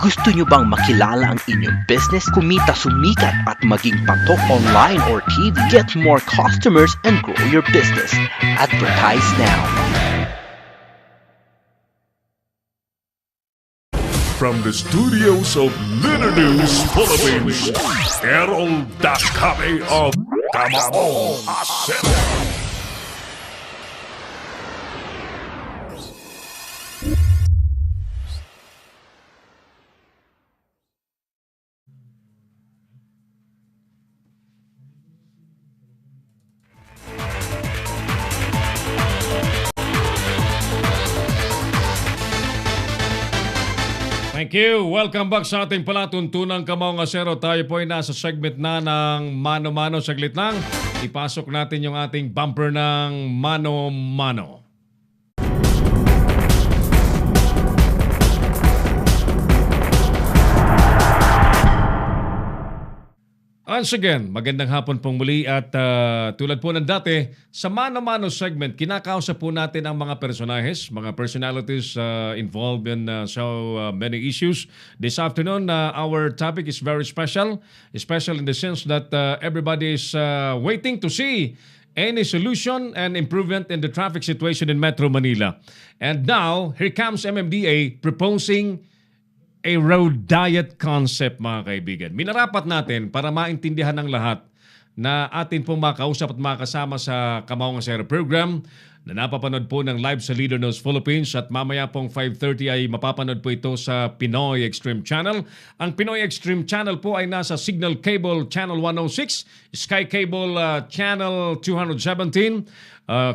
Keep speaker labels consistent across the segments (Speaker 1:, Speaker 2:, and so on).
Speaker 1: Gusto nyo bang makilala ang inyong business, kumita, sumikat at maging patok online or TV? Get more customers and grow your business. Advertise now.
Speaker 2: From the studios of Litter News Philippines, Errol Dascabe of Tamaong Asset.
Speaker 3: Thank you. Welcome back sa ating palatuntunang Kamaong Asero. Tayo po ay nasa segment na ng Mano-Mano. Saglit lang, ipasok natin yung ating bumper ng Mano-Mano. Once again, magandang hapon pong muli at tulad po ng dati, sa Mano-Mano segment, kinakausap po natin ang mga personahes, mga personalities involved in so many issues. This afternoon, our topic is very special in the sense that everybody is waiting to see any solution and improvement in the traffic situation in Metro Manila. And now, here comes MMDA proposing a road diet concept, mga kaibigan. Minarapat natin para maintindihan ng lahat na atin pong makausap at makasama sa Kamaong Asero program na napapanood po ng live sa Leader News Philippines at mamaya pong 5:30 ay mapapanood po ito sa Pinoy Extreme Channel. Ang Pinoy Extreme Channel po ay nasa Signal Cable Channel 106, Sky Cable Channel 217,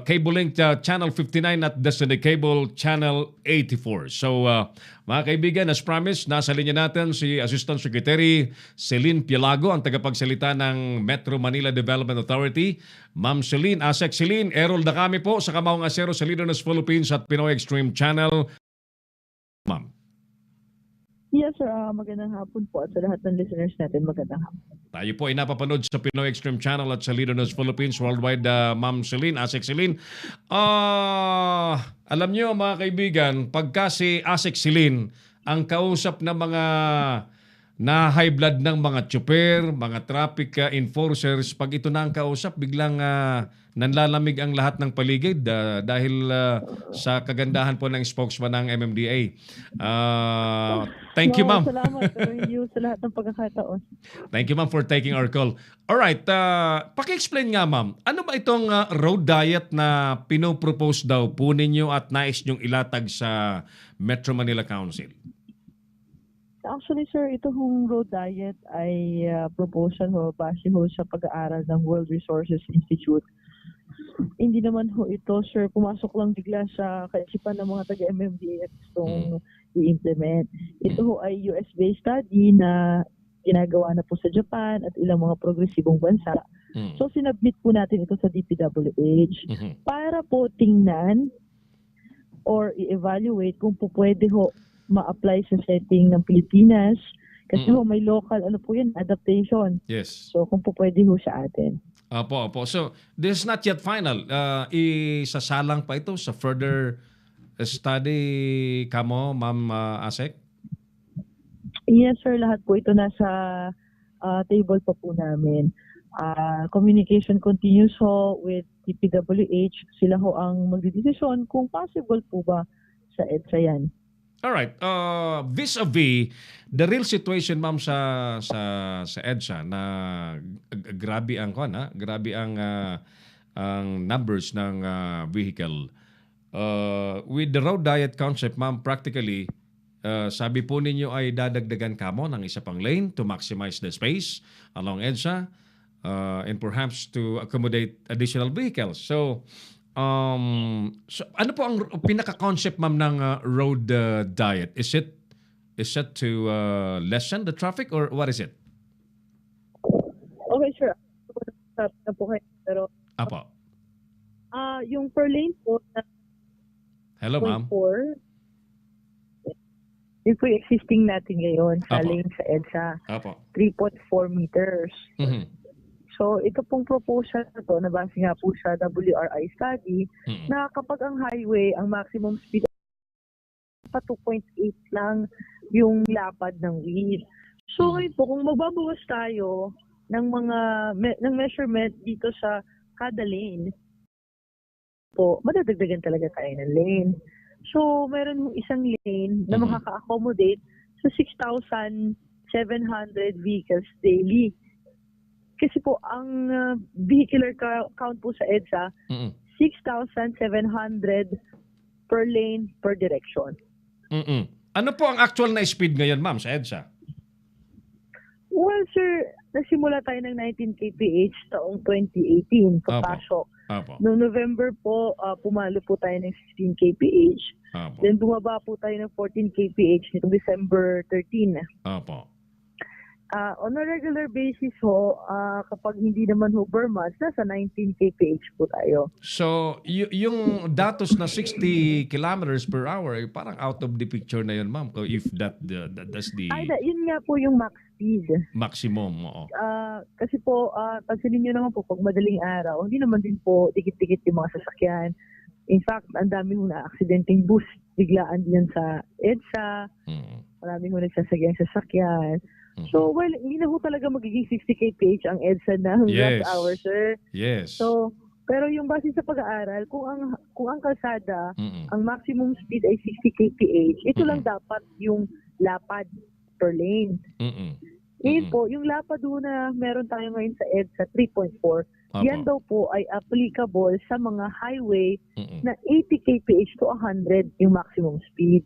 Speaker 3: Cable Link Channel 59 at Destiny Cable Channel 84. So mga kaibigan, as promised, nasa linya natin si Assistant Secretary Celine Pielago, ang tagapagsalita ng Metro Manila Development Authority. Ma'am Celine, Asek Celine, Errol Dascabe po sa Kamaong Asero sa Leader News Philippines at Pinoy Extreme Channel. Ma'am.
Speaker 4: Yes, sir. Magandang hapon po at sa lahat ng listeners natin, magandang hapon.
Speaker 3: Tayo po ay napapanood sa Pinoy Extreme Channel at sa Leader News Philippines worldwide, Ma'am Celine, Asek Celine. Alam niyo mga kaibigan, pagka si Asek Celine ang kausap ng mga na high blood ng mga tsuper, mga traffic enforcers, pag ito na ang kausap, biglang nanlalamig ang lahat ng paligid dahil sa kagandahan po ng spokesman ng MMDA. Thank you, ma'am.
Speaker 4: Salamat sa lahat ng pagkakataon.
Speaker 3: Thank you, ma'am, for taking our call. Alright, paki-explain nga, ma'am. Ano ba itong road diet na pinopropose daw po ninyo at nais nyong ilatag sa Metro Manila Council?
Speaker 4: Actually, sir, ito hong road diet ay proposal ho, base ho sa pag-aaral ng World Resources Institute. Hindi naman ho ito, sir, pumasok lang bigla sa kaisipan ng mga taga-MMDA at gustong i-implement. Ito ho ay US-based study na ginagawa na po sa Japan at ilang mga progresibong bansa. So, sinabmit po natin ito sa DPWH para po tingnan or i-evaluate kung po pwede ho ma-apply sa setting ng Pilipinas. Kasi ho, may local, ano po yun, adaptation.
Speaker 3: Yes.
Speaker 4: So, kung po pwede ho sa atin.
Speaker 3: Opo. So, this is not yet final. Isasalang pa ito sa further study kamo, Ma'am Asek?
Speaker 4: Yes, sir. Lahat po ito nasa table pa po namin. Communication continues ho with DPWH. Sila ho ang magdidesisyon kung possible po ba sa EDSA yan.
Speaker 3: Alright, vis-a-vis the real situation, ma'am, sa EDSA na grabe ang grabe ang numbers ng vehicle. With the road diet concept, ma'am, practically sabi po ninyo ay dadagdagan kamo ng isa pang lane to maximize the space along EDSA and perhaps to accommodate additional vehicles. So ano po ang pinaka-concept, ma'am, ng road diet? Is it to lessen the traffic or what is it?
Speaker 4: Okay, sure. Na po kayo. Pero,
Speaker 3: Apo.
Speaker 4: yung per lane po na
Speaker 3: Hello, ma'am.
Speaker 4: 0.4, yun po yung existing natin ngayon sa
Speaker 3: Apo.
Speaker 4: lane sa EDSA.
Speaker 3: Apo.
Speaker 4: 3.4 meters.
Speaker 3: Mhm.
Speaker 4: So, ito pong proposal na to, nabase nga po sa WRI study, na kapag ang highway, ang maximum speed pa 2.8 lang yung lapad ng wheel. So ngayon po, kung magbabawas tayo ng ng measurement dito sa kada lane, po, madadagdagan talaga tayo ng lane. So, meron yung isang lane na makaka-accommodate sa 6,700 vehicles daily. Kasi po, ang vehicular count po sa EDSA, 6,700 per lane, per direction.
Speaker 3: Ano po ang actual na speed ngayon, ma'am, sa EDSA?
Speaker 4: Well, sir, nasimula tayo ng 19 kph taong 2018, papasok. Noong November po, pumalo po tayo ng 16 kph. Then bumaba po tayo ng 14 kph nitong December 13. On a regular basis ho, kapag hindi naman ho Burma, nasa 19 kph po tayo.
Speaker 3: So, yung datos na 60 kilometers per hour, parang out of the picture na yun, ma'am. If that's the...
Speaker 4: Yun nga po yung max speed.
Speaker 3: Maximum, oo.
Speaker 4: Kasi po, pansinin nyo naman po, pag madaling araw, hindi naman din po dikit-dikit yung mga sasakyan. In fact, ang dami hong na-accidenting bus, biglaan din sa EDSA. Marami hong nagsasagyang sasakyan. So, well, hindi na ho talaga magiging 60 kph ang EDSA ng rush hour, sir.
Speaker 3: Yes.
Speaker 4: So, pero yung base sa pag-aaral, kung ang kalsada, ang maximum speed ay 60 kph, ito lang dapat yung lapad per lane. Ngayon po, yung lapad ho na meron tayo ngayon sa EDSA 3.4, yan daw po ay applicable sa mga highway na 80 kph to 100 yung maximum speed.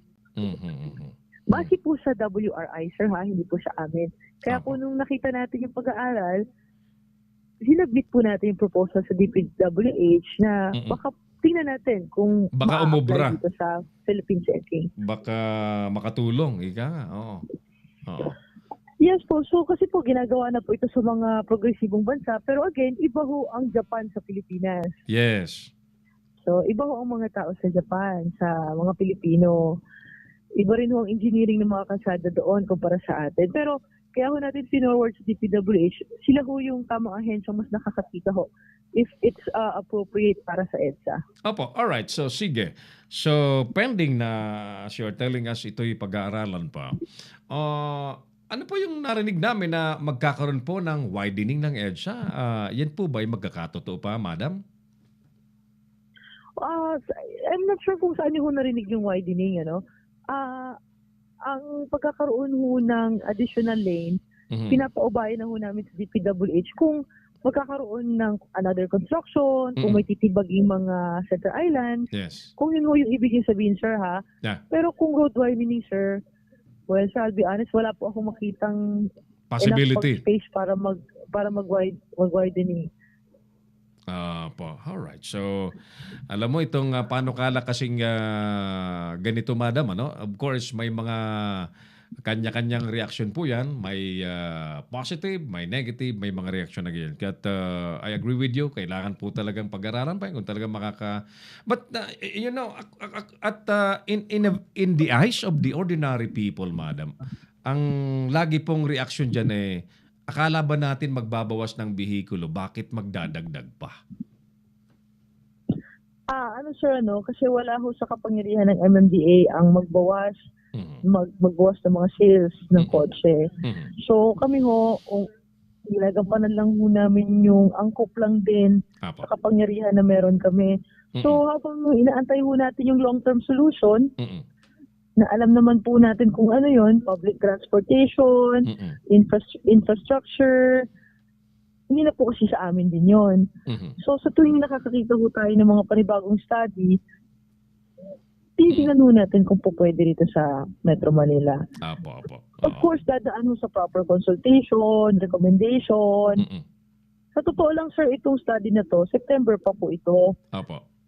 Speaker 4: Base po sa WRI, sir, hindi po sa amin. Kaya po nung nakita natin yung pag-aaral, sinabit po natin yung proposal sa DPWH na baka tingnan natin kung
Speaker 3: baka umubra
Speaker 4: dito sa Philippine setting.
Speaker 3: Baka makatulong, ika nga. Oo.
Speaker 4: Yes po. So kasi po ginagawa na po ito sa mga progresibong bansa. Pero again, iba ho ang Japan sa Pilipinas.
Speaker 3: Yes.
Speaker 4: So iba ho ang mga tao sa Japan, sa mga Pilipino. Iba rin ho ang engineering ng mga kalsada doon kumpara sa atin. Pero kaya ho natin pinorward sa DPWH, sila ho yung tamang ahensyang mas nakakakita ho if it's appropriate para sa EDSA.
Speaker 3: Opo, alright. So sige. So pending na, as you're telling us, ito'y pag-aaralan pa. Ano po yung narinig namin na magkakaroon po ng widening ng EDSA? Yan po ba yung magkakatotoo pa, madam?
Speaker 4: I'm not sure kung saan niyo ho narinig yung widening, ano? Ang pagkakaroon ho ng additional lane, pinapaubayan na ho namin sa DPWH kung magkakaroon ng another construction, kung may titibaging mga center islands, kung yun ho yung ibig yung sabihin, sir, ha?
Speaker 3: Yeah.
Speaker 4: Pero kung road widening, sir, well, sir, I'll be honest, wala po akong makitang
Speaker 3: possibility
Speaker 4: enough space para mag-widening.
Speaker 3: Alright. So, alam mo itong panukala kasing ganito, madam, ano? Of course, may mga kanya-kanyang reaction po yan. May positive, may negative, may mga reaction na ganyan. Kaya I agree with you. Kailangan po talagang pag-aralan pa kung talagang But, you know, in the eyes of the ordinary people, madam, ang lagi pong reaction dyan akala ba natin magbabawas ng bihikulo? Bakit magdadagdag pa?
Speaker 4: Sir, kasi wala ho sa kapangyarihan ng MMDA ang magbawas, magbawas ng mga sales ng kotse. So kami ho, ginagampanan lang ho namin yung angkop lang din sa kapangyarihan na meron kami. So habang inaantay ho natin yung long-term solution, na alam naman po natin kung ano yon, public transportation, infrastructure, hindi na po kasi sa amin din yon. So sa tuwing nakakakita po tayo ng mga panibagong study, titingnan ho natin kung po pwede rito sa Metro Manila. Of course, dadaan ho sa proper consultation, recommendation. Sa totoo lang, sir, itong study na to, September pa po ito.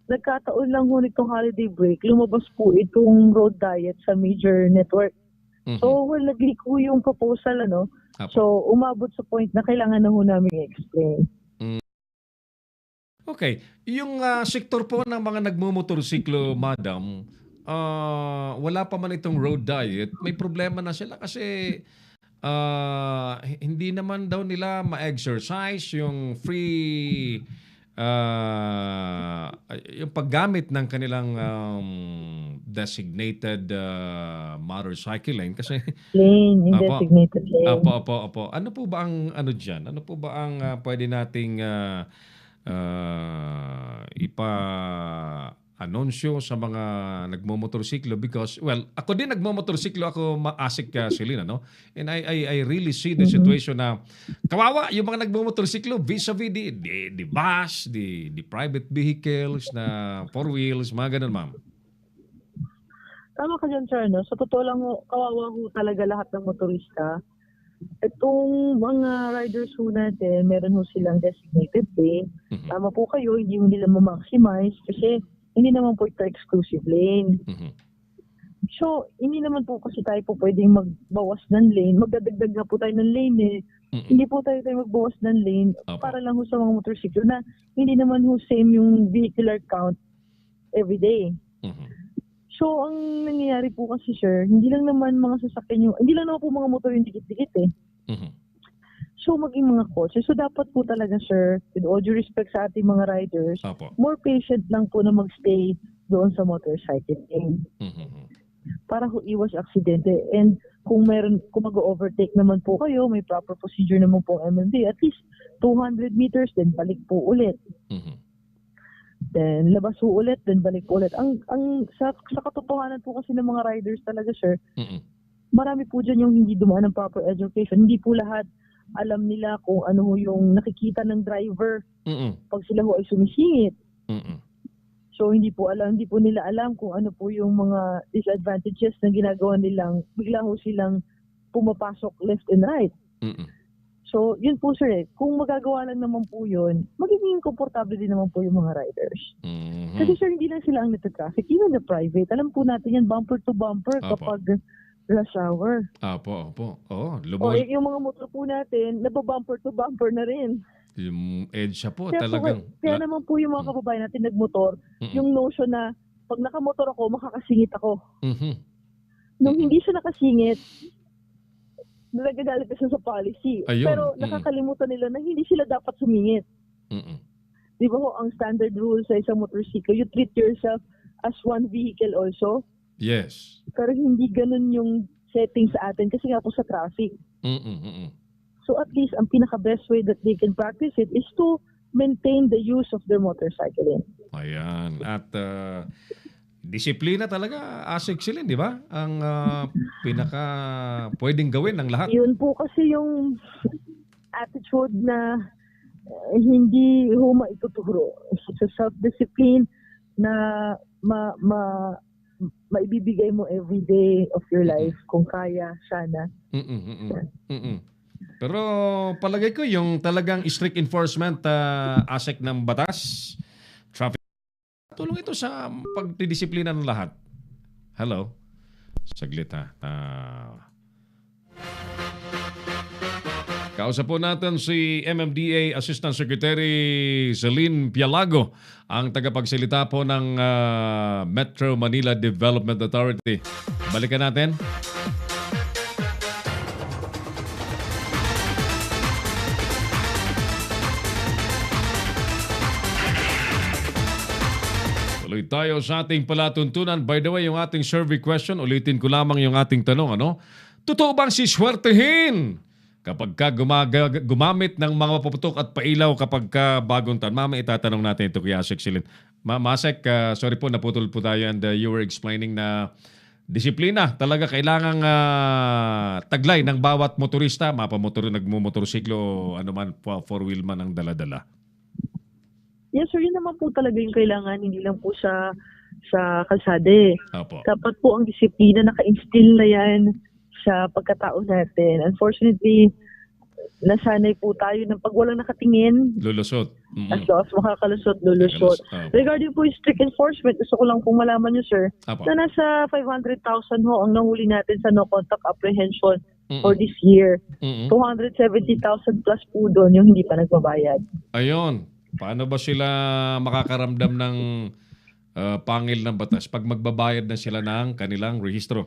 Speaker 4: Nagkataon lang ho nitong holiday break, lumabas po itong road diet sa major network. So, nag-leak ho yung proposal, So, umabot sa point na kailangan na ho namin i-explain.
Speaker 3: Okay. Yung sektor po ng mga nagmumotorsiklo, madam, wala pa man itong road diet, may problema na sila kasi hindi naman daw nila ma-exercise yung free yung paggamit ng kanilang designated motorcycle lane kasi
Speaker 4: Lane, yung
Speaker 3: Apo.
Speaker 4: designated lane.
Speaker 3: Opo. Ano po ba ang ano diyan? Ano po ba ang pwede nating ipa-anunsyo sa mga nagmomotorsiklo because well, ako din nagmomotorsiklo ako maasik Selena, no? And I really see the situation na kawawa yung mga nagmomotorsiklo vis-a-vis the bus, the private vehicles na four wheels, mga ganun, ma'am.
Speaker 4: Tama ka dyan, sir. No? Sa totoo lang, kawawa ho talaga lahat ng motorista. Itong mga riders ho natin, meron ho silang designated lane. Tama po kayo, hindi mo nila ma-maximize kasi hindi naman po ito exclusive lane. So, hindi naman po kasi tayo po pwedeng magbawas ng lane. Magdadagdag na po tayo ng lane eh. Hindi po tayo magbawas ng lane para lang ho sa mga motorsiklo na hindi naman ho same yung vehicular count every day. So, ang nangyayari po kasi, sir, hindi lang naman mga sasakyan hindi lang naman po mga motor yung dikit-dikit eh. So, maging mga kotse. So, dapat po talaga, sir, with all due respect sa ating mga riders, more patient lang po na magstay doon sa motorcycle lane. Para ho iwas aksidente. And kung mag-overtake naman po kayo, may proper procedure naman po ang MMD, at least 200 meters, then balik po ulit. Then labas po ulit, then balik po ulit. Ang sa katotohanan po kasi ng mga riders talaga, sir, marami po dyan yung hindi dumaan ng proper education. Hindi po lahat alam nila kung ano yung nakikita ng driver pag sila ho ay sumisingit. So hindi po nila alam kung ano po yung mga disadvantages na ginagawa nilang bigla ho silang pumapasok left and right. So, yun po, sir. Kung magagawa lang naman po yun, magiging komportable din naman po yung mga riders. Kasi, sir, hindi lang sila ang nata-traffic. Even the private. Alam po natin yan, bumper to bumper kapag rush hour.
Speaker 3: Opo.
Speaker 4: Yung mga motor po natin, nababumper to bumper na rin.
Speaker 3: Yung EDSA po,
Speaker 4: Kaya
Speaker 3: talagang...
Speaker 4: Kaya naman po yung mga kababayan natin nagmotor, yung notion na pag nakamotor ako, makakasingit ako. Nung hindi siya nakasingit, nagagalit na siya sa policy.
Speaker 3: Ayun.
Speaker 4: Pero nakakalimutan nila na hindi sila dapat sumingit. Di ba ho, ang standard rule sa isang motorsiklo, you treat yourself as one vehicle also.
Speaker 3: Yes.
Speaker 4: Pero hindi ganun yung setting sa atin kasi nga po sa traffic. So at least, ang pinaka-best way that they can practice it is to maintain the use of their motorcycle.
Speaker 3: Ayan. At disiplina talaga, excellent, di ba? Ang pinaka pwedeng gawin ng lahat.
Speaker 4: Yun po kasi yung attitude na hindi ho maituturo. It's a self-discipline na maibibigay mo every day of your life kung kaya, sana.
Speaker 3: Pero palagay ko yung talagang strict enforcement asek ng batas, traffic, tulong ito sa pagdidisiplina ng lahat. Hello? Saglit ha. Kausap po natin si MMDA Assistant Secretary Celine Pialago, ang tagapagsalita po ng Metro Manila Development Authority. Balikan natin. Tuloy tayo sa ating palatuntunan. By the way, yung ating survey question, ulitin ko lamang yung ating tanong. Totoo bang siswertehin kapag ka gumamit ng mga paputok at pailaw kapag ka bagong taon? Mama, itatanong natin ito kay Asek Silin. Masek, sorry po, naputol po tayo and you were explaining na disiplina talaga kailangang taglay ng bawat motorista, nagmumotorsiklo, ano man, four-wheel man ang daladala.
Speaker 4: Yes, sir. Yun naman po talaga yung kailangan, hindi lang po sa kalsada. Dapat po ang disiplina, naka-instill na yan sa pagkatao natin. Unfortunately, nasanay po tayo ng pag walang nakatingin.
Speaker 3: Lulusot.
Speaker 4: As long as makakalusot, lulusot. Regarding po yung strict enforcement, gusto ko lang pong malaman nyo, sir, na nasa 500,000 ho ang nahuli natin sa no-contact apprehension for this year. 270,000 plus po doon yung hindi pa nagbabayad.
Speaker 3: Ayun. Paano ba sila makakaramdam ng pangil ng batas pag magbabayad na sila ng kanilang rehistro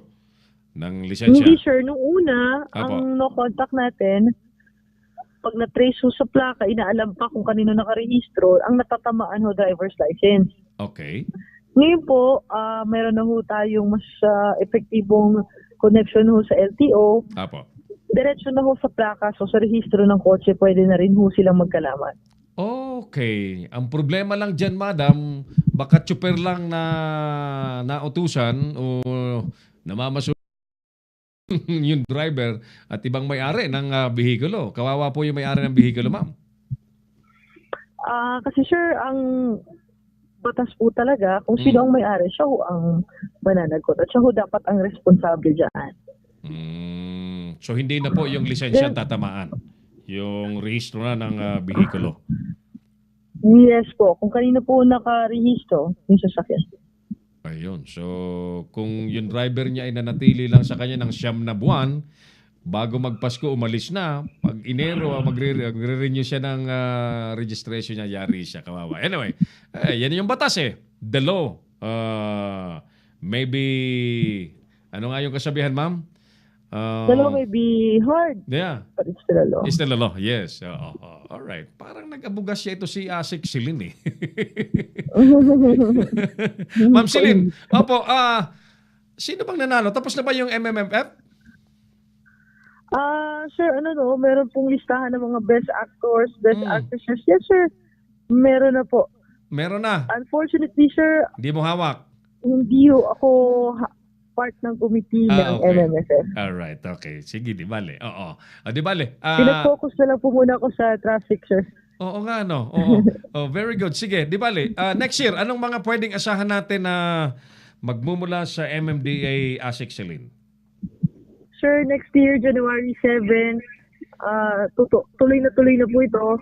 Speaker 3: ng lisensya?
Speaker 4: Hindi, sir. Nung una, ang no-contact natin, pag na-trace ho sa plaka, inaalam pa kung kanino nakarehistro, ang natatamaan ho driver's license.
Speaker 3: Okay.
Speaker 4: Ngayon po, meron na ho tayong mas epektibong connection ho sa LTO.
Speaker 3: Apo.
Speaker 4: Diretso na ho sa plaka, so sa rehistro ng kotse, pwede na rin ho silang magkalaman.
Speaker 3: Okay. Ang problema lang dyan, madam, baka tsuper lang na nautusan o namamaso yung driver at ibang may-ari ng bihikulo. Kawawa po yung may-ari ng bihikulo, ma'am.
Speaker 4: Kasi sir, ang batas po talaga, kung sino ang may-ari, siya ho ang mananagot. At siya ho dapat ang responsable dyan.
Speaker 3: So hindi na po yung lisensya tatamaan. Yung rehistro na ng bihikulo.
Speaker 4: Yes po. Kung kanino po nakarehistro, yung sasakyan.
Speaker 3: Ayun. So kung yung driver niya ay nanatili lang sa kanya ng 9 na buwan, bago magpasko, umalis na. Pag Enero, magre-renew siya ng registration niya, yari siya, kawawa. Anyway, yan yung batas eh. The law. Maybe, ano nga yung kasabihan, ma'am?
Speaker 4: The law may be hard,
Speaker 3: Yeah.
Speaker 4: but it's still a law.
Speaker 3: It's still a law, yes. Alright. Parang nag-abugas siya ito si Asik Silin eh. Ma'am Silin, opo, sino bang nanalo? Tapos na ba yung MMFF?
Speaker 4: Sir, meron pong listahan ng mga best actors, best actresses. Yes, sir. Meron na po.
Speaker 3: Meron na.
Speaker 4: Unfortunately, sir,
Speaker 3: Hindi mo hawak.
Speaker 4: hindi ako part ng committee ng
Speaker 3: Okay.
Speaker 4: MMFF.
Speaker 3: Alright, okay. Sige, di bale. Oo. Di bale.
Speaker 4: Pinag-focus na lang po muna ako sa traffic, sir.
Speaker 3: Oo nga, no? Oo. Very good. Sige, di bale. Next year, anong mga pwedeng asahan natin na magmumula sa MMDA Asik Silin?
Speaker 4: Sir, next year, January 7, tuloy na po ito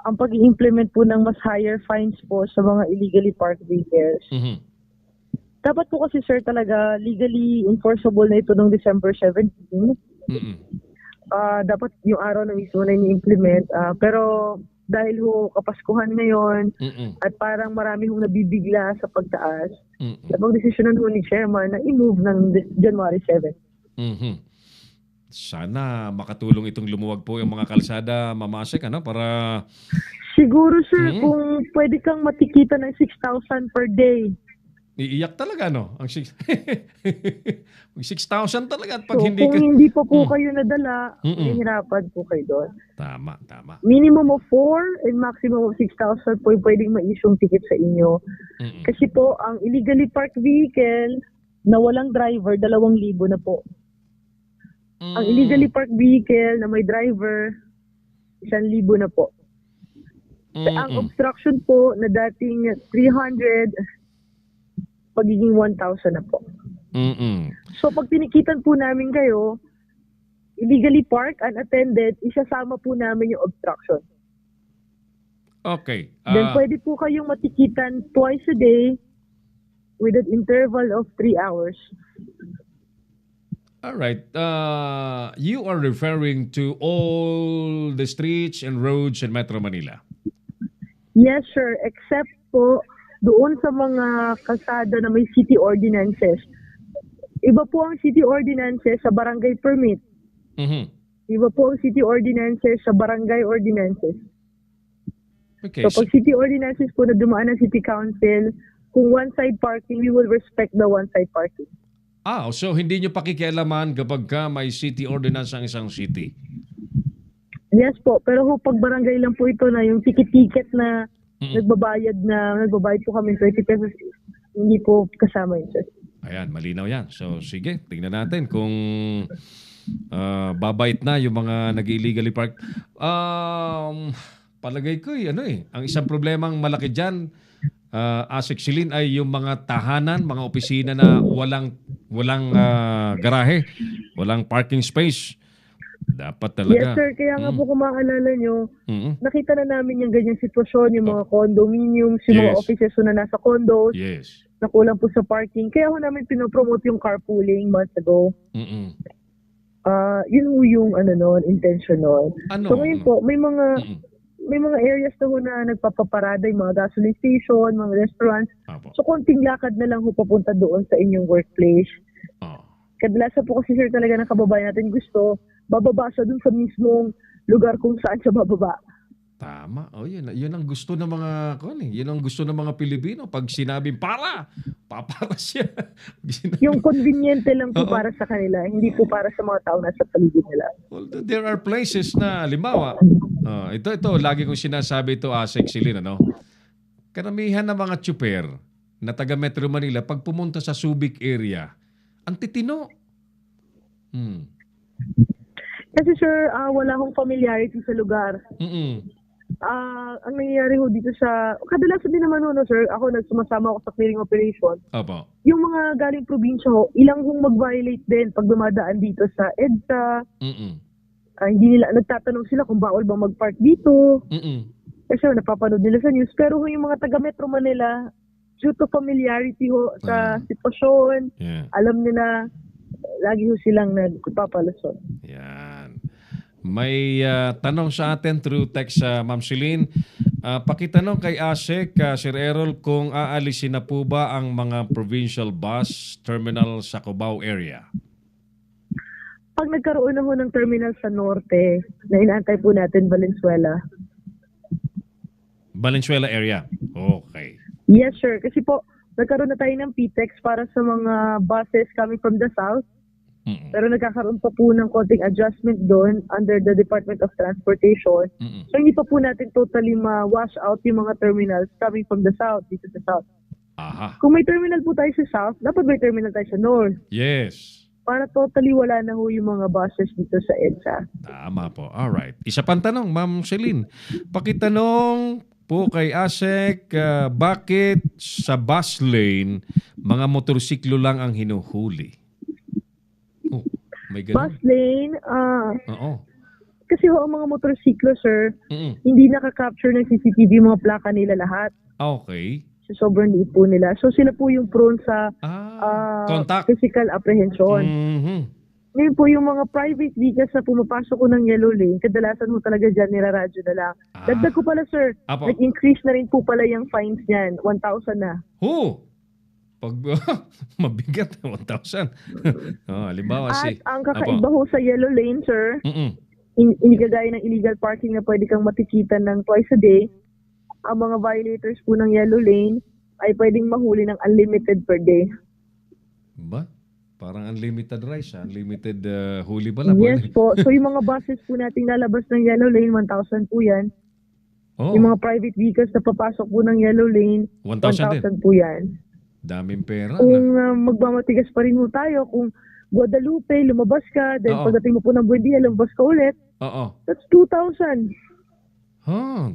Speaker 4: ang pag-i-implement po ng mas higher fines po sa mga illegally parked vehicles.
Speaker 3: Mhm.
Speaker 4: Dapat po kasi, sir, talaga legally enforceable na ito noong December 17.
Speaker 3: Mhm.
Speaker 4: Dapat yung araw na mismo na ini-implement. Pero dahil ho kapaskuhan ngayon
Speaker 3: Mhm.
Speaker 4: at parang marami hong nabibigla sa pagtaas,
Speaker 3: Mhm.
Speaker 4: napag-desisyonan ho ni Chairman na i-move ng January 7.
Speaker 3: Mhm. Sana makatulong itong lumuwag po yung mga kalsada, mamasek, para
Speaker 4: Siguro, sir, kung pwede kang matikita ng 6,000 per day.
Speaker 3: iiyak talaga, no? Ang 6,000 talaga at pag
Speaker 4: So,
Speaker 3: hindi
Speaker 4: kung
Speaker 3: ka...
Speaker 4: hindi pa po kayo nadala, mahihirapan po kayo doon.
Speaker 3: Tama.
Speaker 4: Minimum of 4 and maximum of 6,000 po yung pwedeng ma-issue ticket sa inyo.
Speaker 3: Mm-mm.
Speaker 4: Kasi po, ang illegally parked vehicle na walang driver, 2,000 na po. Ang illegally parked vehicle na may driver, 1,000 na po. Ang obstruction po na dating 300, pagiging 1,000 na po.
Speaker 3: Mm-mm.
Speaker 4: So pag tinikitan po namin kayo, illegally parked, unattended, isasama po namin yung obstruction.
Speaker 3: Okay.
Speaker 4: Then pwede po kayong matikitan twice a day with an interval of 3 hours.
Speaker 3: All right. You are referring to all the streets and roads in Metro Manila.
Speaker 4: Yes, sir. Except po doon sa mga kalsada na may city ordinances. Iba po ang city ordinances sa barangay permit.
Speaker 3: Mhm.
Speaker 4: Iba po ang city ordinances sa barangay ordinances.
Speaker 3: Okay.
Speaker 4: So pag city ordinances po na dumaan ng city council, kung one-side parking, we will respect the one-side parking.
Speaker 3: So hindi nyo pakikialaman kapag may city ordinance ang isang city?
Speaker 4: Yes po, pero pag barangay lang po ito na yung ticket-ticket na nagbabayad po kami 20 pesos, hindi po kasama yun, sir.
Speaker 3: Ayan, malinaw yan. So sige, tingnan natin kung babait na yung mga nag-illegally park. Palagay ko ang isang problemang malaki dyan, Asik Silin, ay yung mga tahanan, mga opisina na walang garahe, walang parking space. Dapat talaga.
Speaker 4: Yes, sir. Kaya nga po kung maalala nyo, nakita na namin yung ganyang sitwasyon, yung mga condominiums, yung mga
Speaker 3: Yes.
Speaker 4: offices na nasa condos,
Speaker 3: Yes.
Speaker 4: na kulang po sa parking. Kaya ho namin pinopromote yung carpooling months ago.
Speaker 3: Mm-mm.
Speaker 4: Yun ho yung intention nun. So ngayon po, may mga areas na ho na nagpapaparada, yung mga gasoline station, mga restaurants.
Speaker 3: Apo.
Speaker 4: So konting lakad na lang ho papunta doon sa inyong workplace. Kadalasan po kasi, sir, talaga ng kababayan natin gusto, bababa siya dun sa mismong lugar kung saan siya bababa.
Speaker 3: Tama. Oh, yun ang gusto ng mga yun ang gusto ng mga Pilipino pag sinabing papara siya.
Speaker 4: Yung conveniente lang po
Speaker 3: Oo.
Speaker 4: para sa kanila, hindi po para sa mga tao nasa paligid nila.
Speaker 3: Well, there are places na limbawa. Ito lagi kong sinasabi ito, Asek Silin, ano? Karamihan ng mga tsuper na taga Metro Manila pag pumunta sa Subic area, ang titino.
Speaker 4: Kasi sir, wala akong familiarity sa lugar.
Speaker 3: Mm-mm.
Speaker 4: Ang nangyayari ho dito sa, kadalasan din naman ho, no, sir, ako nagsumasama ako sa clearing operation.
Speaker 3: Opo.
Speaker 4: Yung mga galing probinsya ho, ilang hong mag-violate din pag dumadaan dito sa EDSA.
Speaker 3: Mm-mm.
Speaker 4: Hindi nila, nagtatanong sila kung bawal ba mag-park dito.
Speaker 3: Mm-mm.
Speaker 4: Kasi napapanood nila sa news. Pero ho, yung mga taga Metro Manila, due to familiarity ho sa sitwasyon,
Speaker 3: Yeah.
Speaker 4: alam nila, lagi ho silang nagpapalusot.
Speaker 3: Yan. May tanong sa atin through text, Ma'am Celine. Pakitanong kay Asek, Sir Errol, kung aalisin na po ba ang mga provincial bus terminal sa Cubao area?
Speaker 4: Pag nagkaroon na ho ng terminal sa norte, na inaantay po natin Valenzuela.
Speaker 3: Valenzuela area. Okay.
Speaker 4: Yes, sir. Kasi po, nagkaroon na tayo ng PTEX para sa mga buses coming from the south.
Speaker 3: Mm-mm.
Speaker 4: Pero nagkakaroon pa po ng konting adjustment doon under the Department of Transportation.
Speaker 3: Mm-mm.
Speaker 4: So hindi pa po natin totally ma-wash out yung mga terminals coming from the south, dito sa south.
Speaker 3: Aha.
Speaker 4: Kung may terminal po tayo sa south, dapat may terminal tayo sa north.
Speaker 3: Yes.
Speaker 4: Para totally wala na ho yung mga buses dito sa EDSA.
Speaker 3: Tama po. Alright. Isa pang tanong, Ma'am Celine. Pakitanong po kay Asek, bakit sa bus lane, mga motorsiklo lang ang hinuhuli? Oh, may ganun.
Speaker 4: Bus lane,
Speaker 3: Oo.
Speaker 4: kasi ho ang mga motorsiklo, sir,
Speaker 3: Mm-mm.
Speaker 4: hindi nakaka-capture ng CCTV yung mga plaka nila lahat.
Speaker 3: Okay.
Speaker 4: So, sobrang liit po nila. So, sila po yung prone sa
Speaker 3: Contact.
Speaker 4: physical apprehension.
Speaker 3: Mhm.
Speaker 4: Ngayon po, yung mga private vehicles na pumapasok ko ng yellow lane, kadalasan mo talaga dyan, niraradyo na lang. Dagdag ko pala, sir,
Speaker 3: Apo.
Speaker 4: nag-increase na rin po pala yung fines niyan. 1,000 na.
Speaker 3: Pag mabigat, 1,000. Halimbawa
Speaker 4: At ang kakaiba ho sa yellow lane, sir,
Speaker 3: Mm-mm.
Speaker 4: hindi kagaya ng illegal parking na pwede kang matikitan ng twice a day, ang mga violators po ng yellow lane ay pwedeng mahuli ng unlimited per day.
Speaker 3: Ba? Parang unlimited rice, unlimited huli pala.
Speaker 4: Yes po. So yung mga buses po nating lalabas ng yellow lane, 1,000 po yan.
Speaker 3: Oh,
Speaker 4: Yung mga private vehicles na papasok po ng yellow lane,
Speaker 3: 1,000 din.
Speaker 4: 1,000 po yan.
Speaker 3: Daming pera.
Speaker 4: Kung magmamatigas pa rin po tayo, kung Guadalupe, lumabas ka, then
Speaker 3: Oo.
Speaker 4: pagdating mo po ng Buendia, lumabas ka ulit,
Speaker 3: Oo.
Speaker 4: that's 2,000.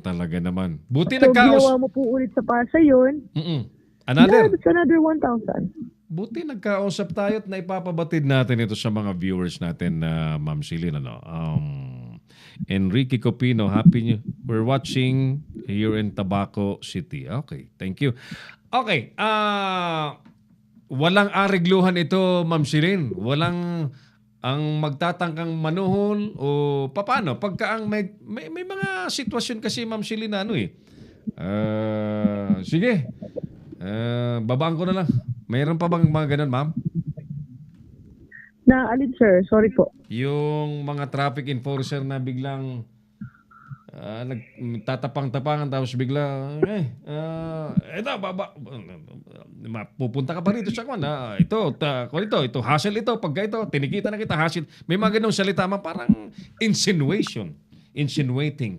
Speaker 3: Talaga naman. Buti
Speaker 4: So
Speaker 3: nagkaos.
Speaker 4: ginawa mo po ulit sa Pasay yun,
Speaker 3: Mm-mm.
Speaker 4: yeah,
Speaker 3: Another.
Speaker 4: that's another 1,000.
Speaker 3: Buti nagkausap tayo at naipapabatid natin ito sa mga viewers natin, Ma'am Celine. Enrique Copino, we're watching here in Tabaco City. Okay, thank you. Okay, walang arigluhan ito, Ma'am Celine. Walang ang magtatangkang manuhol o paano? Pagka ang may mga sitwasyon kasi, Ma'am Celine, sige, babaan ko na lang. Mayroon pa bang mga ganun, ma'am?
Speaker 4: Alin, sir? Sorry po.
Speaker 3: Yung mga traffic enforcer na biglang nagtatapang-tapangan tapos bigla, pupunta ka pa rito sa kwan. Ito, hassle ito. Pagka ito, tinikita na kita, hassle. May mga ganung salita, ma'am, parang insinuating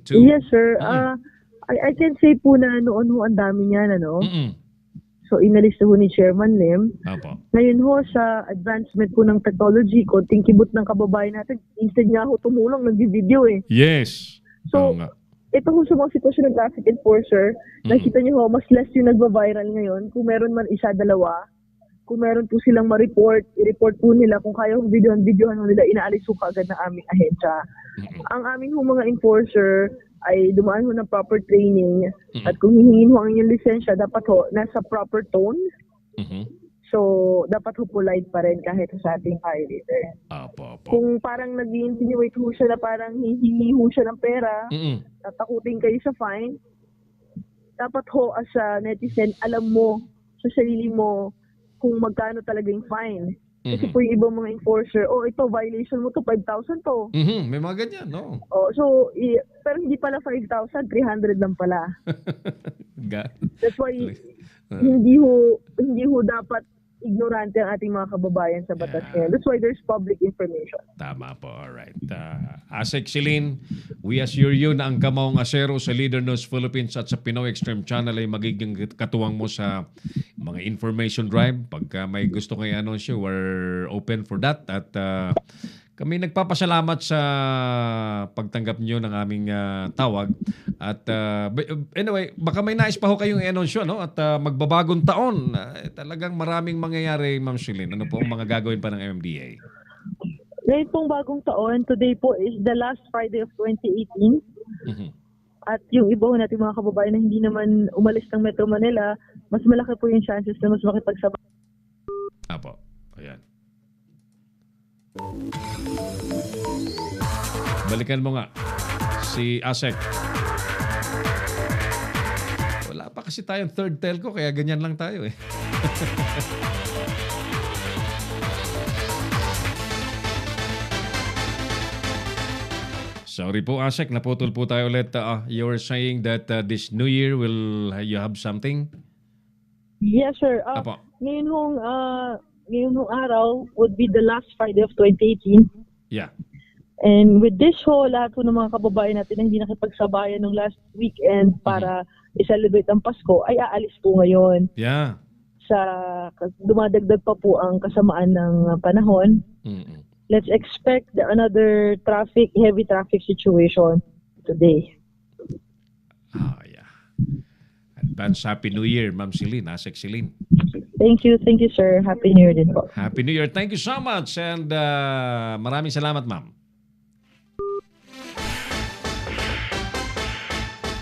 Speaker 3: too.
Speaker 4: Yes, sir. I can say po na noon ho ang dami niyan,
Speaker 3: Mm-mm.
Speaker 4: So, inalis na ho ni Chairman Lim.
Speaker 3: Apo.
Speaker 4: Ngayon ho, sa advancement po ng technology, konting kibot ng kababayan natin, instead nga ho tumulong, nag-video eh.
Speaker 3: Yes.
Speaker 4: So,
Speaker 3: Oo nga.
Speaker 4: ito ho sa mga sitwasyon ng traffic enforcer, nakita niyo ho, mas less yung nagba-viral ngayon. Kung meron man isa, dalawa, kung meron po silang ma-report, i-report po nila. Kung kaya ho videohan ho nila, inaalis ho kaagad ng aming ahensya. Ang aming ho mga enforcer ay dumaan ho ng proper training. At kung hihingin ho ang inyong lisensya, dapat ho nasa proper tone.
Speaker 3: Mhm.
Speaker 4: So, dapat ho polite pa rin kahit sa ating violator.
Speaker 3: Apo.
Speaker 4: Kung parang nag-insinuate ho siya na parang hihingi ho siya ng pera,
Speaker 3: Mm-mm.
Speaker 4: tatakutin kayo sa fine, dapat ho as a netizen, alam mo sa sarili mo kung magkano talaga yung fine. Kasi po yung ibang mga enforcer, ito, violation mo to, 5,000 to.
Speaker 3: May mga ganyan, no?
Speaker 4: So, pero hindi pala 5,000, 300 lang pala. That's why, hindi ho dapat ignorante ang ating mga kababayan sa batas ngayon. That's why there's public information.
Speaker 3: Tama po, alright. Asek Celine, we assure you na ang Kamaong Asero sa Leader News Philippines at sa Pinoy Extreme Channel ay magiging katuwang mo sa mga information drive. Pagka may gusto kayo anunsyo, we're open for that. At kami nagpapasalamat sa pagtanggap nyo ng aming tawag. At anyway, baka may nais pa ho kayong i-anunsyo, no? At magbabagong taon. Talagang maraming mangyayari, Ma'am Celine. Ano po ang mga gagawin pa ng MMDA?
Speaker 4: Ngayon pong bagong taon, today po is the last Friday of 2018. At yung iba ho natin mga kababayan na hindi naman umalis ng Metro Manila, mas malaki po yung chances na mas makipagsabay.
Speaker 3: Apo, ayan. Balikan mo nga si Asek. Wala pa kasi tayong third telco kaya ganyan lang tayo eh. Sorry po Asek, naputol po tayo ulit. You were saying that this new year you have something?
Speaker 4: Yes sir.
Speaker 3: Apo.
Speaker 4: Ngayon hong araw would be the last Friday of 2018.
Speaker 3: Yeah.
Speaker 4: And with this lahat po ng mga kababayan natin na hindi nakipagsabayan ng last weekend para i-celebrate ang Pasko ay aalis po ngayon.
Speaker 3: Yeah.
Speaker 4: Dumadagdag pa po ang kasamaan ng panahon. Let's expect another heavy traffic situation today.
Speaker 3: Yeah. Advance Happy New Year, Ma'am Celine, Asek Celine.
Speaker 4: Thank you, sir. Happy New Year din po.
Speaker 3: Happy New Year. Thank you so much and maraming salamat, ma'am.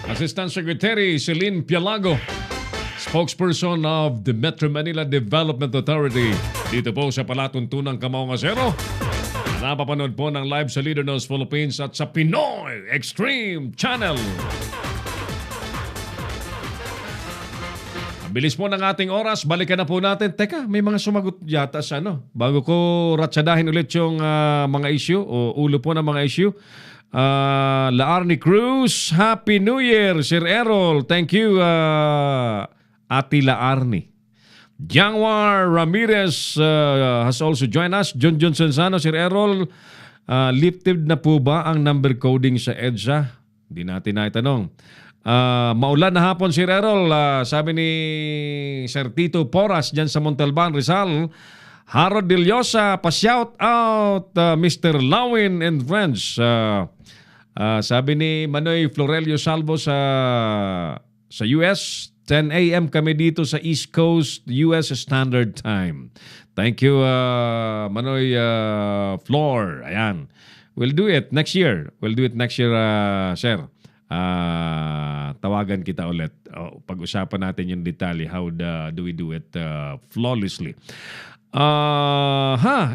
Speaker 3: Assistant Secretary Celine Pialago, spokesperson of the Metro Manila Development Authority. Dito po sa Palatuntunang Kamaong Asero. Napapanood po ng live sa Leader News Philippines at sa Pinoy Extreme Channel. Bilis po ng ating oras, balikan na po natin. Teka, may mga sumagot yata sa bago ko ratsadahin ulit yung mga issue o ulo po ng mga issue. Laarni Cruz, Happy New Year, Sir Errol. Thank you, Ati Laarni. Jangwar Ramirez has also joined us. John Sonsano, Sir Errol, lifted na po ba ang number coding sa EDSA? Hindi natin na itanong. Maulan na hapon si Errol, sabi ni Sir Tito Poras dyan sa Montalban, Rizal. Harold Dillosa, pa-shout out Mr. Lawin and friends. Sabi ni Manoy Florelio Salvo sa US, 10 a.m. kami dito sa East Coast US Standard Time. Thank you Manoy Flor. Ayan. We'll do it next year. Sir. Tawagan kita ulit. Pag-usapan natin yung detalye. How do we do it flawlessly?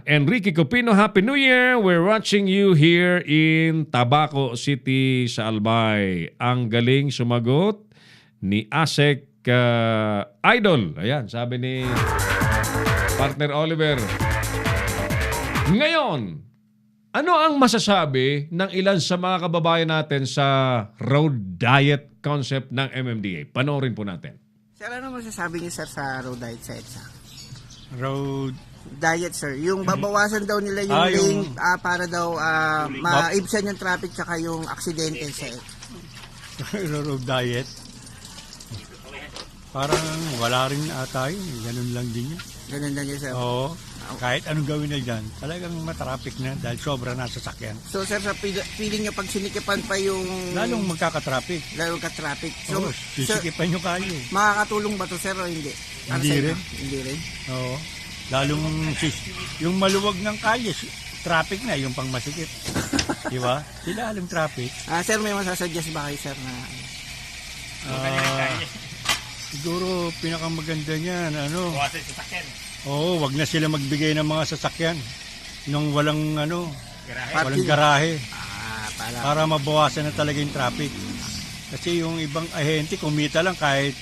Speaker 3: Enrique Copino, Happy New Year. We're watching you here in Tabaco City sa Albay. Ang galing sumagot ni Asek Idol. Ayan, sabi ni partner Oliver. Ngayon, ano ang masasabi ng ilan sa mga kababayan natin sa road diet concept ng MMDA? Panoorin po natin.
Speaker 5: Sir, ano masasabi niyo sir sa road diet sa EDSA?
Speaker 6: Road
Speaker 5: Diet sir, yung babawasan daw nila yung lane para daw maibsan yung traffic tsaka yung aksidente sa
Speaker 6: road diet. Parang wala rin ata yun. Ganun lang din yun.
Speaker 5: Ganun lang yun sir.
Speaker 6: Oo. Kahit anong gawin na dyan, talagang matraffic na dahil sobra na sasakyan.
Speaker 5: So sir, sa feeling nyo pag sinikipan pa yung...
Speaker 6: Lalong magkaka-traffic.
Speaker 5: Lalong ka-traffic. So,
Speaker 6: Oo, sisikipan nyo kayo.
Speaker 5: Makakatulong ba to sir o hindi?
Speaker 6: Hindi rin.
Speaker 5: Hindi rin?
Speaker 6: Oo. Lalong yung maluwag ng kalye, traffic na, yung pang masikip. Di ba? Sila alam traffic.
Speaker 5: Sir, may masasuggest ba kayo sir na...
Speaker 6: Siguro pinakamaganda niyan, Bawasan sasakyan. Oo, wag na sila magbigay ng mga sasakyan nung walang walang garahe. Para mabawasan na talaga yung traffic. Kasi yung ibang ahente kumita lang kahit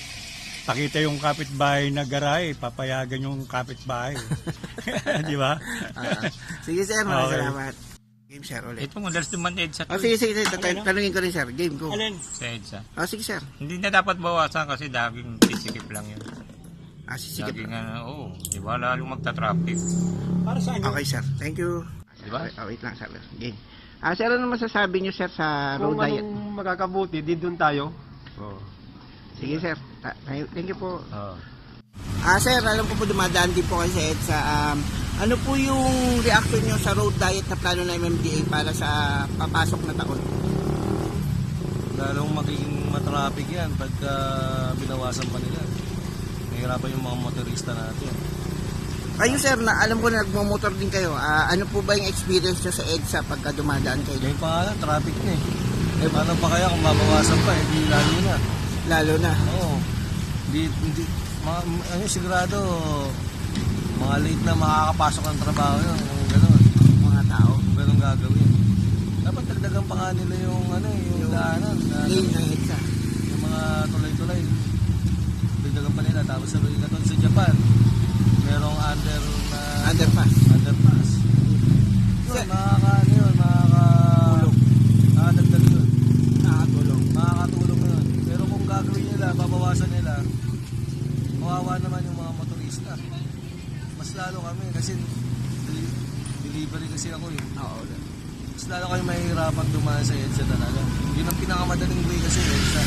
Speaker 6: pakita yung kapitbahay na garahe, papayagan yung kapitbahay. Di ba?
Speaker 5: Sige sir, maraming
Speaker 6: Okay.
Speaker 5: salamat. Game sir ulit.
Speaker 7: Ito madalas duman EDSA.
Speaker 5: Sige, tanungin ko rin sir. Game go.
Speaker 7: Sa EDSA.
Speaker 5: Sige sir.
Speaker 7: Hindi na dapat bawasan kasi daging sisikip lang yun.
Speaker 5: Sisikip
Speaker 7: Daging
Speaker 5: lang.
Speaker 7: oo. Di ba lalong magta-traffic?
Speaker 6: Para sa
Speaker 5: Okay sir, thank you.
Speaker 7: Di ba?
Speaker 5: Wait lang sir. Game. Sir, ano masasabi niyo sir sa road diet?
Speaker 8: makakabuti, di doon tayo.
Speaker 5: Sige sir, thank you po.
Speaker 7: Oo.
Speaker 5: Sir, alam ko po dumadaan din po kayo sa EDSA. Ano po yung reaction nyo sa road diet na plano ng MMDA para sa papasok na taon?
Speaker 8: Lalong magiging matraffic yan pagka binawasan pa nila. Mahirapan yung mga motorista natin.
Speaker 5: Kayo sir, na alam ko na nagmamotor din kayo. Ano po ba yung experience nyo sa EDSA pagka dumadaan kayo?
Speaker 8: Ngayon pa nga lang, traffic na eh. Paano pa kaya kung mabawasan pa, hindi lalo na.
Speaker 5: Lalo na.
Speaker 8: Oo. Sigurado, mga late na makakapasok ng trabaho yun. Kung gano'n.
Speaker 5: Mga tao.
Speaker 8: Kung gano'n gagawin. Dapat dagdagan pa nga nila yung daanan.
Speaker 5: Lane ng EDSA.
Speaker 8: Yung mga tulay-tulay. Dagdagan pa nila. Tapos sabi katulad sa Japan, merong
Speaker 5: Underpass.
Speaker 8: underpass. Yun, nakakadagdag yun.
Speaker 5: Nakatulong.
Speaker 8: Makakatulong yun. Pero kung gagawin nila, babawasan nila, kawawa naman yung mga motorista. Mas lalo kami kasi delivery kasi ako eh.
Speaker 5: Oo.
Speaker 8: Mas lalo kayo mahihirapan dumaan sa EDSA talaga. Yun ang pinakamadaling way kasi EDSA.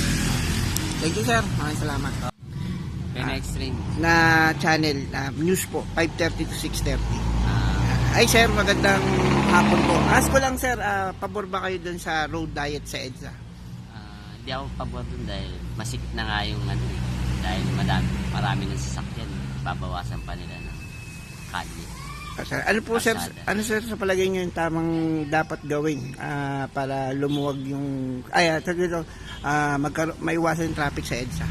Speaker 5: Thank you sir. Maraming salamat.
Speaker 7: Extreme.
Speaker 5: Na channel, news po, 5:30 to 6:30. Ay sir, magandang hapon po. Ask ko lang sir, pabor ba kayo dun sa road diet sa EDSA?
Speaker 9: Hindi ako pabor dun dahil masikip na nga yung dahil marami ng sasakyan, babawasan pa nila ng kalye.
Speaker 5: Sir, ano po sir,
Speaker 9: Kalsada.
Speaker 5: ano sir sa palagay niyo yung tamang dapat gawin para lumuwag yung maiwasan yung traffic sa EDSA?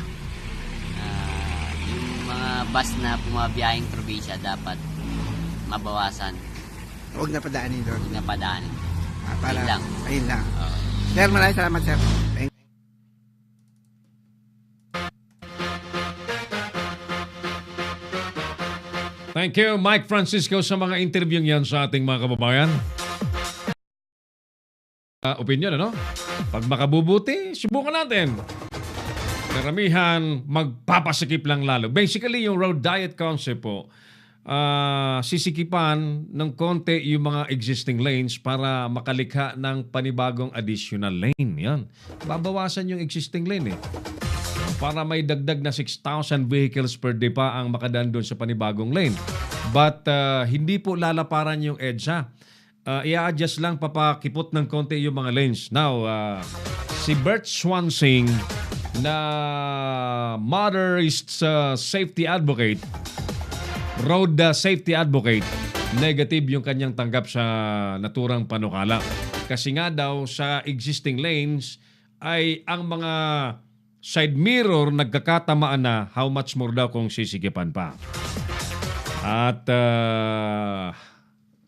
Speaker 9: Yung mga bus na pumabiyahing probinsya dapat mabawasan,
Speaker 5: Huwag na padaanin doon.
Speaker 9: huwag na padaanin.
Speaker 5: Para,
Speaker 9: Ayun lang.
Speaker 5: Ayun lang.
Speaker 9: Oo.
Speaker 5: Sir, maraming salamat sir. Thank you.
Speaker 3: Thank you, Mike Francisco, sa mga interview yan sa ating mga kababayan. Opinion, ano? Pag makabubuti, subukan natin. Karamihan, magpapasikip lang lalo. Basically, yung road diet concept po, sisikipan ng konti yung mga existing lanes para makalikha ng panibagong additional lane. Yan. Babawasan yung existing lane eh. Para may dagdag na 6,000 vehicles per day pa ang makadaan doon sa panibagong lane. But hindi po lalaparan yung EDSA. I-adjust lang, papakipot ng konti yung mga lanes. Now, si Bert Swansing na motorist safety advocate, road safety advocate, negative yung kanyang tanggap sa naturang panukala. Kasi nga daw sa existing lanes ay ang mga side mirror nagkakatamaan na, how much more daw kung sisigipan pa. At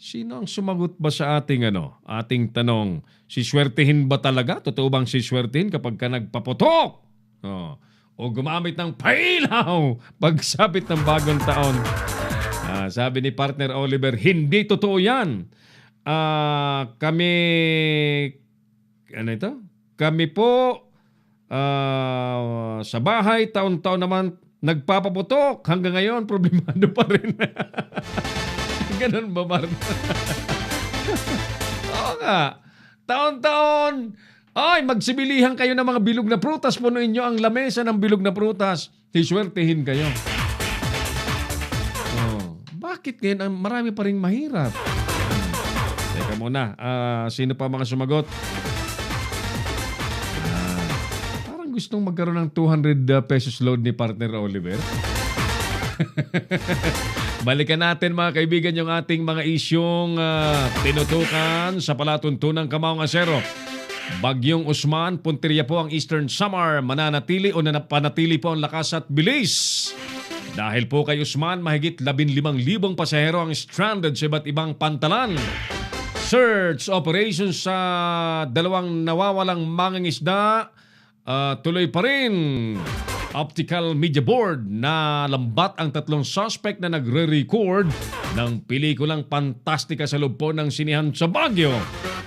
Speaker 3: sino ang sumagot ba sa ating ating tanong? Siswertihin ba talaga? Totoo bang siswertihin kapag ka nagpaputok? O gumamit ng pailaw pagsapit ng bagong taon? Sabi ni partner Oliver, hindi totoo yan. Kami po sa bahay, taon-taon naman nagpapaputok. Hanggang ngayon, problemado pa rin. Ganun ba, Mark? Oo nga. Taon-taon, magsibilihan kayo ng mga bilog na prutas. Punuin nyo ang lamesa ng bilog na prutas. Siswertehin kayo. Bakit ngayon marami pa rin mahirap? Teka muna, sino pa mga sumagot? Parang gustong magkaroon ng 200 pesos load ni partner Oliver. Balikan natin mga kaibigan yung ating mga isyong tinutukan sa palatuntunang Kamaong Asero. Bagyong Usman, punteriya po ang Eastern Samar, mananatili o napanatili po ang lakas at bilis. Dahil po kay Usman, mahigit 15,000 pasahero ang stranded sa iba't ibang pantalan. Search operations sa dalawang nawawalang mangingisda tuloy pa rin. Optical Media Board na lambat ang 3 suspect na nagre-record ng pelikulang Pantastika sa loob po ng sinihan sa Baguio.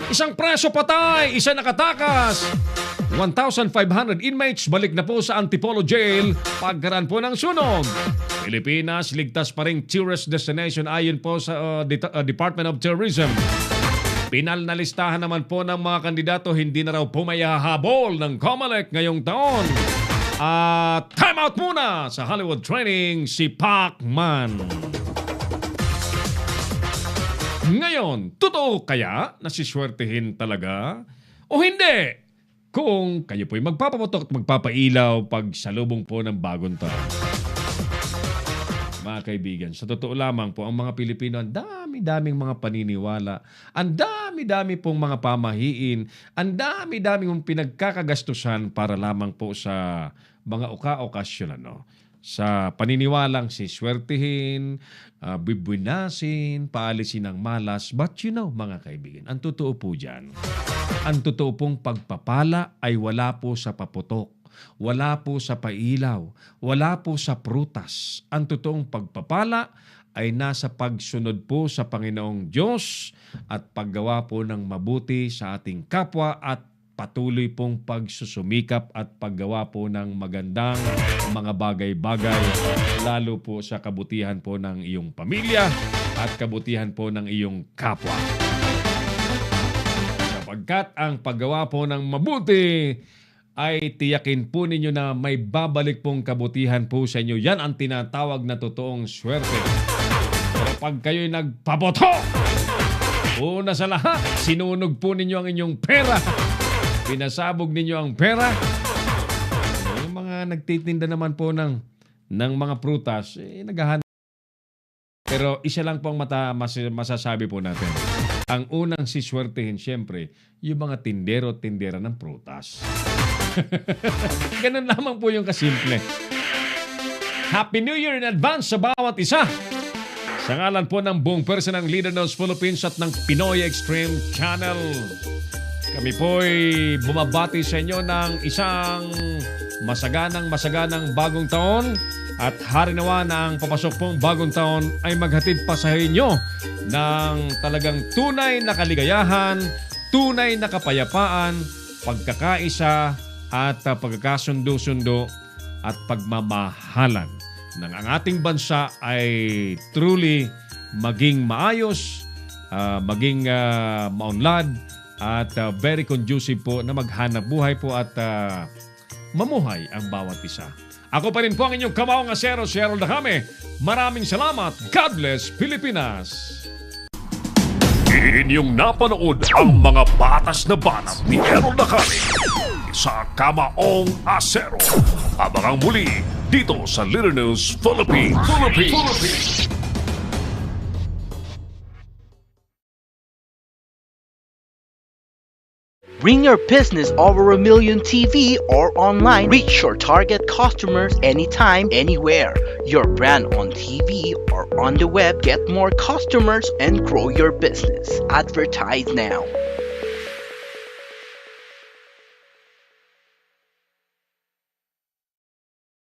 Speaker 3: Isang preso patay, isa nakatakas. 1,500 inmates balik na po sa Antipolo Jail pagkaraan po ng sunog. Pilipinas, ligtas pa ring tourist destination ayon po sa Department of Tourism. Pinal na listahan naman po ng mga kandidato, hindi na raw po may hahabol ng COMELEC ngayong taon. Time out muna sa Hollywood Training, si Pacman. Ngayon, totoo kaya na siswertehin talaga o hindi? Kung kayo po'y magpapaputok at magpapailaw pag salubong po ng bagong taon. Mga kaibigan, sa totoo lamang po, ang mga Pilipino, ang dami-daming mga paniniwala, ang dami-dami pong mga pamahiin, ang dami-daming mong pinagkakagastusan para lamang po sa mga okasyon, sa paniniwalang siswertihin, bibwinasin, paalisin ng malas. But mga kaibigan, ang totoo po dyan, ang totoo pong pagpapala ay wala po sa paputok. Wala po sa pailaw, wala po sa prutas. Ang totoong pagpapala ay nasa pagsunod po sa Panginoong Diyos at paggawa po ng mabuti sa ating kapwa at patuloy pong pagsusumikap at paggawa po ng magandang mga bagay-bagay, lalo po sa kabutihan po ng iyong pamilya at kabutihan po ng iyong kapwa. Sapagkat ang paggawa po ng mabuti ay tiyakin po ninyo na may babalik pong kabutihan po sa inyo. Yan ang tinatawag na totoong swerte. Pero pag kayo'y nagpaboto, una sa lahat, sinunog po ninyo ang inyong pera. Pinasabog ninyo ang pera. Yung mga nagtitinda naman po ng mga prutas, naghahanap. Pero isa lang pong masasabi po natin. Ang unang siswertehin, siyempre, yung mga tindero-tindera ng prutas. Ganun lamang po yung kasimple. Happy New Year in advance sa bawat isa. Sa ngalan po ng buong personal Leader News Philippines at ng Pinoy Extreme Channel, kami po'y bumabati sa inyo ng isang masaganang bagong taon at harinawa na ang papasok pong bagong taon ay maghatid pa sa inyo ng talagang tunay na kaligayahan, tunay na kapayapaan, pagkakaisa at pagkakasundo-sundo at pagmamahalan ng ang ating bansa ay truly maging maayos, maging maunlad at very conducive po na maghanap buhay po at mamuhay ang bawat isa. Ako pa rin po ang inyong kamaong asero, si Errol Dacame. Maraming salamat. God bless Pilipinas.
Speaker 2: Inyong napanood ang mga batas na banat ni Errol Dacame sa Kamaong Asero. Abangang muli dito sa Leader News Philippines.
Speaker 1: Bring your business over 1 million TV or online. Reach your target customers anytime, anywhere. Your brand on TV or on the web. Get more customers and grow your business. Advertise now.